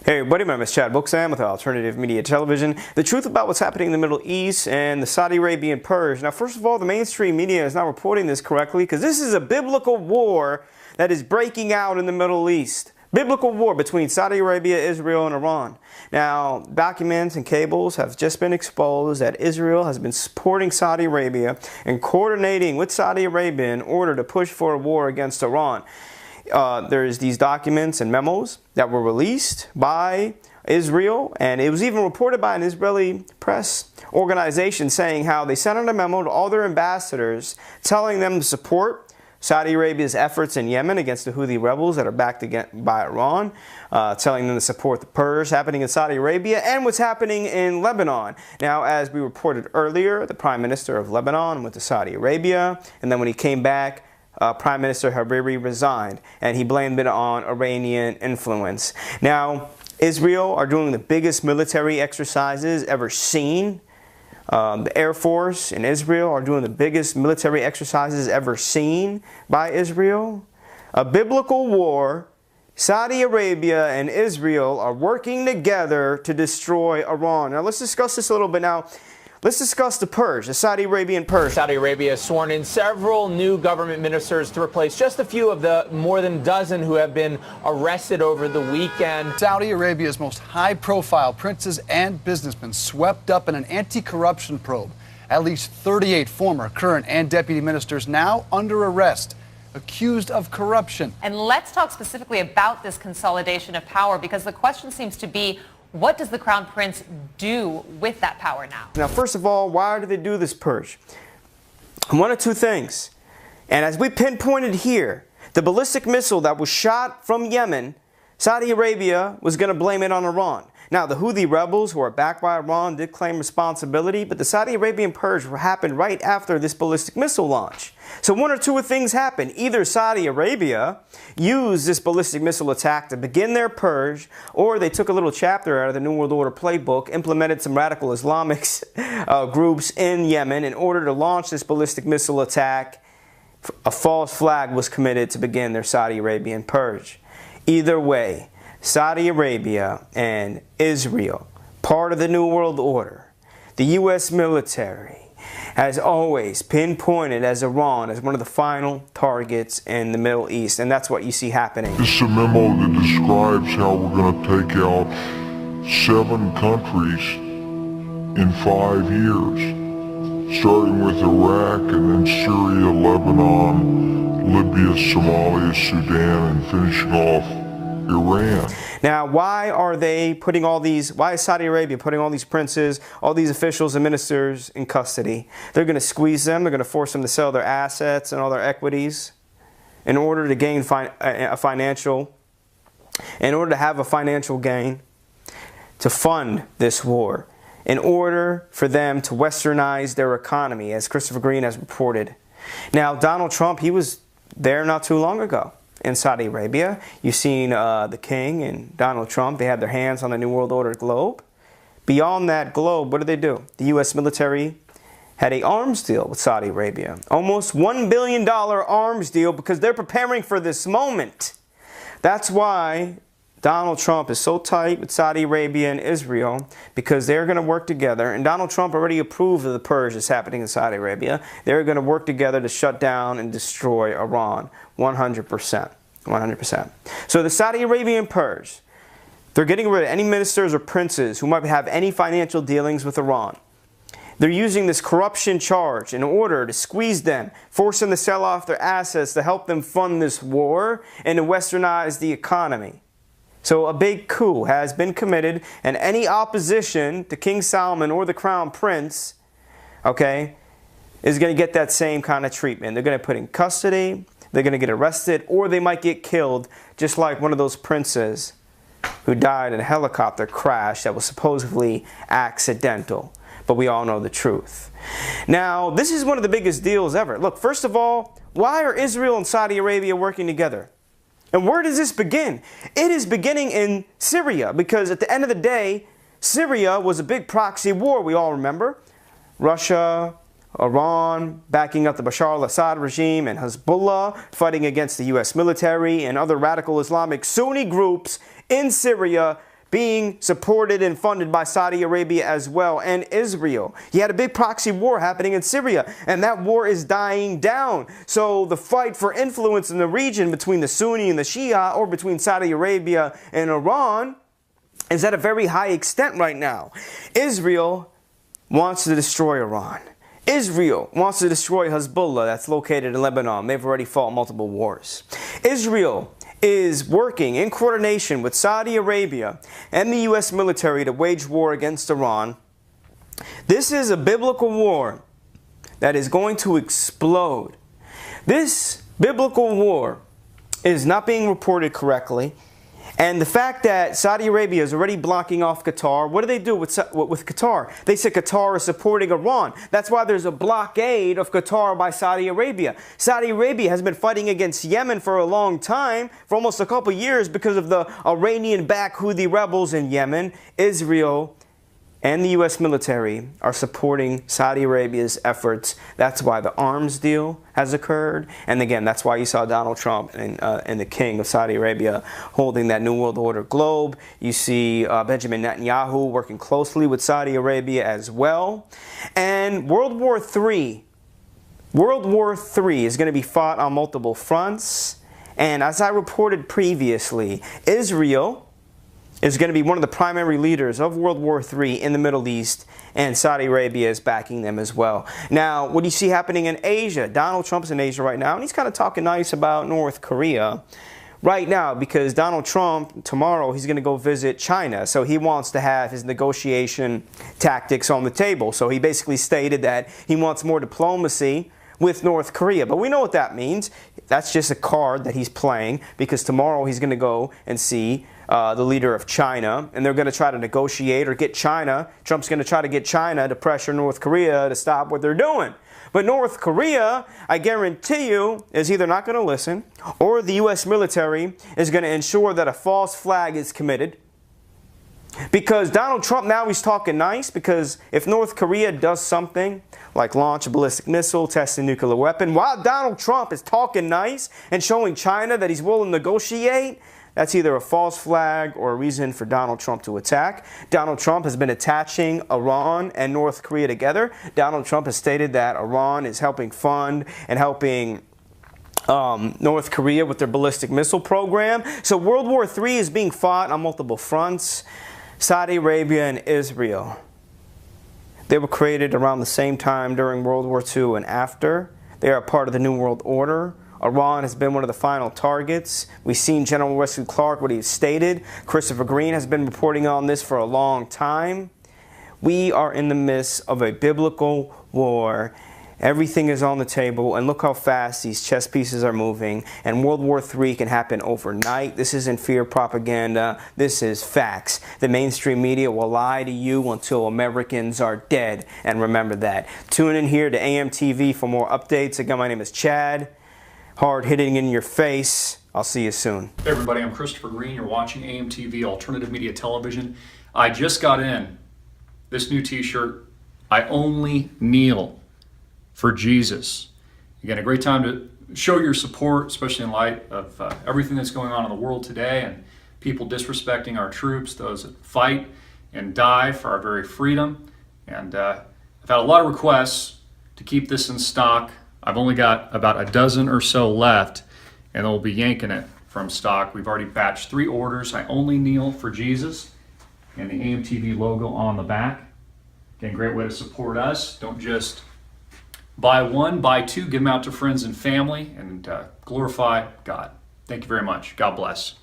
Hey everybody, my name is Chad Booksam with Alternative Media Television. The truth about what's happening in the Middle East and the Saudi Arabian purge. Now, first of all, the mainstream media is not reporting this correctly because this is a biblical war that is breaking out in the Middle East. Biblical war between Saudi Arabia, Israel, and Iran. Now, documents and cables have just been exposed that Israel has been supporting Saudi Arabia and coordinating with Saudi Arabia in order to push for a war against Iran. There's these documents and memos that were released by Israel, and it was even reported by an Israeli press organization saying how they sent out a memo to all their ambassadors telling them to support Saudi Arabia's efforts in Yemen against the Houthi rebels that are backed by Iran, telling them to support the purge happening in Saudi Arabia and what's happening in Lebanon. Now, as we reported earlier, the Prime Minister of Lebanon went to Saudi Arabia, and then when he came back, Prime Minister Hariri resigned, and he blamed it on Iranian influence. Now, Israel are doing the biggest military exercises ever seen. The Air Force in Israel are doing the biggest military exercises ever seen by Israel. A biblical war. Saudi Arabia and Israel are working together to destroy Iran. Now, let's discuss this a little bit now. Let's discuss the purge, the Saudi Arabian purge. Saudi Arabia has sworn in several new government ministers to replace just a few of the more than a dozen who have been arrested over the weekend. Saudi Arabia's most high-profile princes and businessmen swept up in an anti-corruption probe. At least 38 former, current, and deputy ministers now under arrest, accused of corruption. And let's talk specifically about this consolidation of power, because the question seems to be, what does the Crown Prince do with that power now? Now, first of all, why do they do this purge? One of two things. And as we pinpointed here, the ballistic missile that was shot from Yemen, Saudi Arabia was going to blame it on Iran. Now, the Houthi rebels who are backed by Iran did claim responsibility, but the Saudi Arabian purge happened right after this ballistic missile launch. So one or two things happened. Either Saudi Arabia used this ballistic missile attack to begin their purge, or they took a little chapter out of the New World Order playbook, implemented some radical Islamic groups in Yemen in order to launch this ballistic missile attack. A false flag was committed to begin their Saudi Arabian purge. Either way, Saudi Arabia and Israel, part of the New World Order, the U.S. military, has always pinpointed as Iran as one of the final targets in the Middle East, and that's what you see happening. This is a memo that describes how we're going to take out 7 countries in 5 years, starting with Iraq and then Syria, Lebanon, Libya, Somalia, Sudan, and finishing off Iran. Now, why is Saudi Arabia putting all these princes, all these officials and ministers in custody? They're going to squeeze them. They're going to force them to sell their assets and all their equities in order to gain in order to have a financial gain to fund this war, in order for them to westernize their economy, as Christopher Green has reported. Now, Donald Trump, he was there not too long ago in Saudi Arabia. You've seen the king and Donald Trump. They had their hands on the New World Order globe. Beyond that globe, what did they do? The U.S. military had an arms deal with Saudi Arabia. Almost $1 billion arms deal because they're preparing for this moment. That's why Donald Trump is so tight with Saudi Arabia and Israel, because they're going to work together. And Donald Trump already approved of the purge that's happening in Saudi Arabia. They're going to work together to shut down and destroy Iran 100%. 100%. So the Saudi Arabian purge, they're getting rid of any ministers or princes who might have any financial dealings with Iran. They're using this corruption charge in order to squeeze them, force them to sell off their assets to help them fund this war and to westernize the economy. So a big coup has been committed, and any opposition to King Salman or the Crown Prince, okay, is going to get that same kind of treatment. They're going to put in custody, they're going to get arrested, or they might get killed, just like one of those princes who died in a helicopter crash that was supposedly accidental. But we all know the truth. Now, this is one of the biggest deals ever. Look, first of all, why are Israel and Saudi Arabia working together? And where does this begin? It is beginning in Syria, because at the end of the day, Syria was a big proxy war, we all remember. Russia, Iran backing up the Bashar al-Assad regime, and Hezbollah fighting against the U.S. military and other radical Islamic Sunni groups in Syria being supported and funded by Saudi Arabia as well, and Israel. You had a big proxy war happening in Syria, and that war is dying down. So the fight for influence in the region between the Sunni and the Shia, or between Saudi Arabia and Iran, is at a very high extent right now. Israel wants to destroy Iran. Israel wants to destroy Hezbollah that's located in Lebanon. They've already fought multiple wars. Israel is working in coordination with Saudi Arabia and the U.S. military to wage war against Iran. This is a biblical war that is going to explode. This biblical war is not being reported correctly. And the fact that Saudi Arabia is already blocking off Qatar, what do they do with Qatar? They say Qatar is supporting Iran. That's why there's a blockade of Qatar by Saudi Arabia. Saudi Arabia has been fighting against Yemen for a long time, for almost a couple years, because of the Iranian-backed Houthi rebels in Yemen. Israel and the U.S. military are supporting Saudi Arabia's efforts. That's why the arms deal has occurred. And again, that's why you saw Donald Trump and the king of Saudi Arabia holding that New World Order globe. You see Benjamin Netanyahu working closely with Saudi Arabia as well. And World War III is going to be fought on multiple fronts. And as I reported previously, Israel is going to be one of the primary leaders of World War III in the Middle East, and Saudi Arabia is backing them as well. Now, what do you see happening in Asia? Donald Trump's in Asia right now, and he's kind of talking nice about North Korea right now, because Donald Trump, tomorrow, he's going to go visit China. So he wants to have his negotiation tactics on the table. So he basically stated that he wants more diplomacy with North Korea. But we know what that means. That's just a card that he's playing, because tomorrow he's going to go and see the leader of China, and they're going to try to negotiate or get China. Trump's going to try to get China to pressure North Korea to stop what they're doing. But North Korea, I guarantee you, is either not going to listen, or the U.S. military is going to ensure that a false flag is committed. Because Donald Trump, now he's talking nice, because if North Korea does something like launch a ballistic missile, test a nuclear weapon, while Donald Trump is talking nice and showing China that he's willing to negotiate, that's either a false flag or a reason for Donald Trump to attack. Donald Trump has been attaching Iran and North Korea together. Donald Trump has stated that Iran is helping fund and helping North Korea with their ballistic missile program. So World War III is being fought on multiple fronts. Saudi Arabia and Israel, they were created around the same time during World War II and after. They are part of the New World Order. Iran has been one of the final targets. We've seen General Wesley Clark, what he stated. Christopher Green has been reporting on this for a long time. We are in the midst of a biblical war. Everything is on the table, and look how fast these chess pieces are moving. And World War III can happen overnight. This isn't fear propaganda. This is facts. The mainstream media will lie to you until Americans are dead. And remember that. Tune in here to AMTV for more updates. Again, my name is Chad. Hard hitting in your face. I'll see you soon. Hey everybody, I'm Christopher Green. You're watching AMTV Alternative Media Television. I just got in this new t-shirt, I Only Kneel for Jesus. Again, a great time to show your support, especially in light of everything that's going on in the world today and people disrespecting our troops, those that fight and die for our very freedom. And I've had a lot of requests to keep this in stock. I've only got about a dozen or so left, and they'll be yanking it from stock. We've already batched 3 orders. I Only Kneel for Jesus, and the AMTV logo on the back. Again, great way to support us. Don't just buy one, buy 2, give them out to friends and family, and glorify God. Thank you very much. God bless.